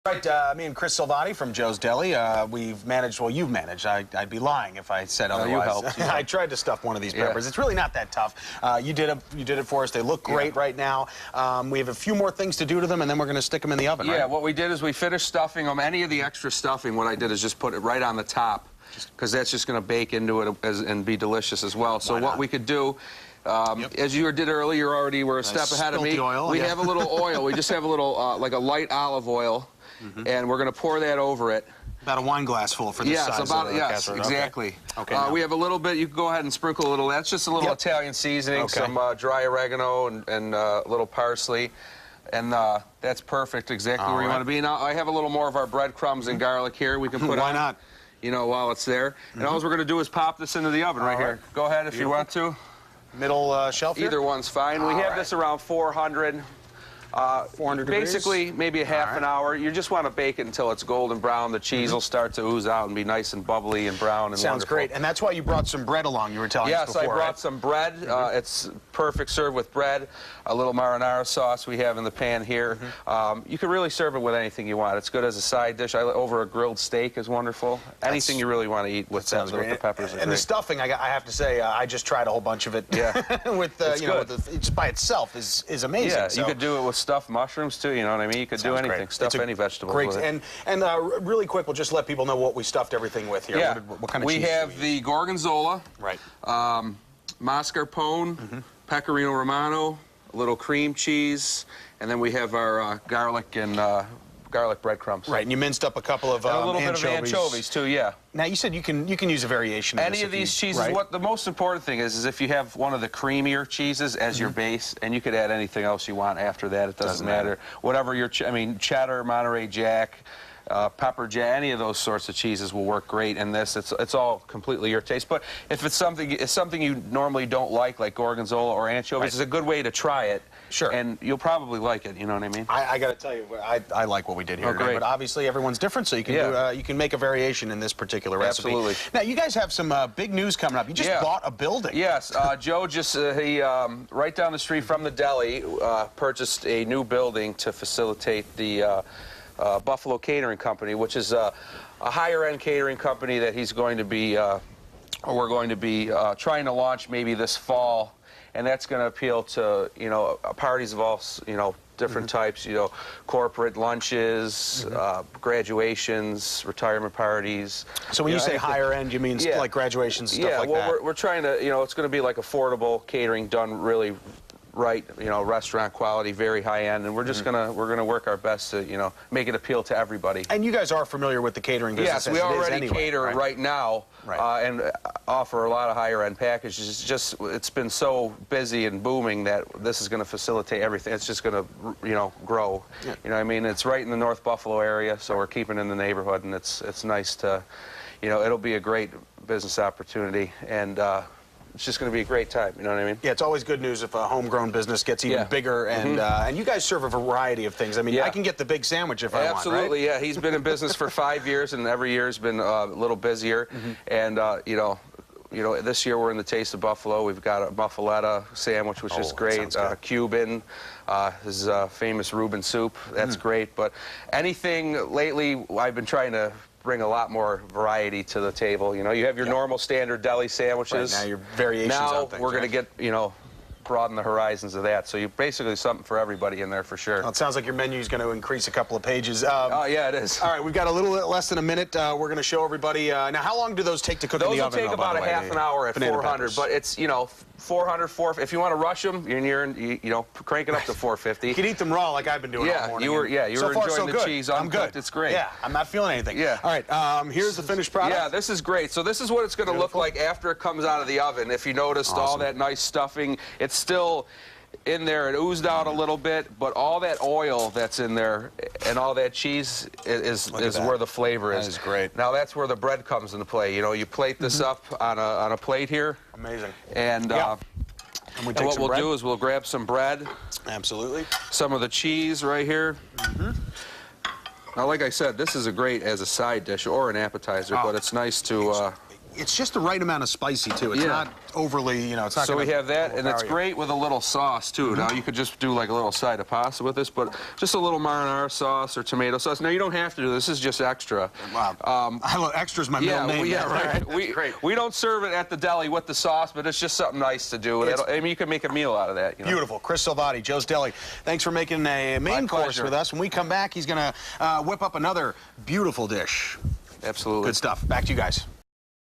Right, me and Chris Silvati from Joe's Deli, we've managed, well, you've managed. I'd be lying if I said otherwise. You helped. I tried to stuff one of these peppers. It's really not that tough. You did it for us. They look great right now. We have a few more things to do to them, and then we're going to stick them in the oven, Yeah, right? what we did is we finished stuffing them. Any of the extra stuffing, what I did is just put it right on the top, because that's just going to bake into it and be delicious as well. So what we could do, as you did earlier, you already were a step ahead of me. Oil, we have a little oil. We just have a little, like a light olive oil, and we're going to pour that over it. About a wine glass full for this size. Yes, exactly. Okay, we have a little bit. You can go ahead and sprinkle a little. That's just a little Italian seasoning, some dry oregano and a little parsley. And that's perfect, exactly where you want to be. Now, I have a little more of our breadcrumbs and garlic here. We can put Why on, not? you know, while it's there. And all we're going to do is pop this into the oven right here. Go ahead if you want to. Middle shelf here? Either one's fine. We have this around 400. 400 degrees? Basically, maybe a half an hour. You just want to bake it until it's golden brown. The cheese will start to ooze out and be nice and bubbly and brown and Sounds great. And that's why you brought some bread along, you were telling us before, Yes, I brought some bread. It's perfect served with bread. A little marinara sauce we have in the pan here. You can really serve it with anything you want. It's good as a side dish. Over a grilled steak is wonderful. Anything you really want to eat with the peppers. And the stuffing, I have to say, I just tried a whole bunch of it. Yeah. With just by itself is amazing. Yeah, so. You could do it with stuffed mushrooms too. You know what I mean? You could do anything. Stuff any vegetable. Great. With it. And really quick, we'll just let people know what we stuffed everything with here. Yeah. What kind of cheese? We have the gorgonzola. Right. Mascarpone, pecorino romano, a little cream cheese, and then we have our garlic and garlic breadcrumbs. Right, and you minced up a couple of a little bit of anchovies too. Yeah. Now you said you can use a variation of any of these cheeses. Right? What the most important thing is if you have one of the creamier cheeses as your base, and you could add anything else you want after that. It doesn't matter. Whatever your, cheddar, Monterey Jack, pepper jack, any of those sorts of cheeses will work great in this. It's all completely your taste. But if it's something you normally don't like gorgonzola or anchovies, it's a good way to try it. Sure. And you'll probably like it. You know what I mean? I got to tell you, I like what we did here. Great. But obviously everyone's different, so you can you can make a variation in this particular recipe. Absolutely. Now you guys have some big news coming up. You just bought a building. Yes. Joe just right down the street from the deli purchased a new building to facilitate the Buffalo Catering Company, which is a higher-end catering company that he's going to be, we're going to be trying to launch maybe this fall, and that's going to appeal to, parties of all, different types, corporate lunches, graduations, retirement parties. So when you say higher end, you mean like graduations, stuff like that? Yeah, well, we're trying to, it's going to be like affordable catering done really right, restaurant quality, very high end, and we're just we're gonna work our best to, make it appeal to everybody. And you guys are familiar with the catering business? Yes, we already cater right now, and offer a lot of higher end packages. It's been so busy and booming that this is going to facilitate everything. It's just going to, grow. Yeah. You know what I mean? It's right in the North Buffalo area, so we're keeping in the neighborhood, and it's nice to, it'll be a great business opportunity, and it's just going to be a great time, you know what I mean? Yeah, it's always good news if a homegrown business gets even bigger, and you guys serve a variety of things. I mean, I can get the big sandwich if I want, right? Absolutely, yeah. He's been in business for 5 years, and every year's been a little busier. And, this year we're in the Taste of Buffalo. We've got a muffaletta sandwich, which is great. Cuban, his famous Reuben soup. That's great. But anything lately, I've been trying to bring a lot more variety to the table. You have your normal standard deli sandwiches. Right, now your variations now on things, we're going to get, broaden the horizons of that. So you basically something for everybody in there for sure. Well, it sounds like your menu is going to increase a couple of pages. Oh, yeah, it is. All right, we've got a little less than a minute. We're going to show everybody. Now, how long do those take to cook in the oven? Those will take about a half an hour at 400, but it's, 400, 450. If you want to rush them, you're crank it up to 450. You can eat them raw like I've been doing all morning. You were enjoying the cheese. I'm good. It's great. Yeah, I'm not feeling anything. Yeah. All right, here's the finished product. Yeah, this is great. So this is what it's going to look like after it comes out of the oven. If you noticed all that nice stuffing, it's still in there. It oozed out a little bit, but all that oil that's in there and all that cheese is where the flavor is. That is great. Now that's where the bread comes into play. You plate this up on a plate here. Amazing. And what we'll do is we'll grab some bread. Absolutely. Some of the cheese right here. Now, like I said, this is great as a side dish or an appetizer, but it's nice to it's just the right amount of spicy too. It's not overly, you know, it's not. So we have that, and it's overpower you. great with a little sauce too. Now you could just do like a little side of pasta with this, but just a little marinara sauce or tomato sauce. Now you don't have to do this. This is just extra. Wow. Extra's my middle name. Right. We don't serve it at the deli with the sauce, but it's just something nice to do. I mean, you can make a meal out of that. You know? Beautiful. Chris Salvati, Joe's Deli. Thanks for making a main course pleasure. with us. When we come back, he's going to whip up another beautiful dish. Absolutely. Good stuff. Back to you guys.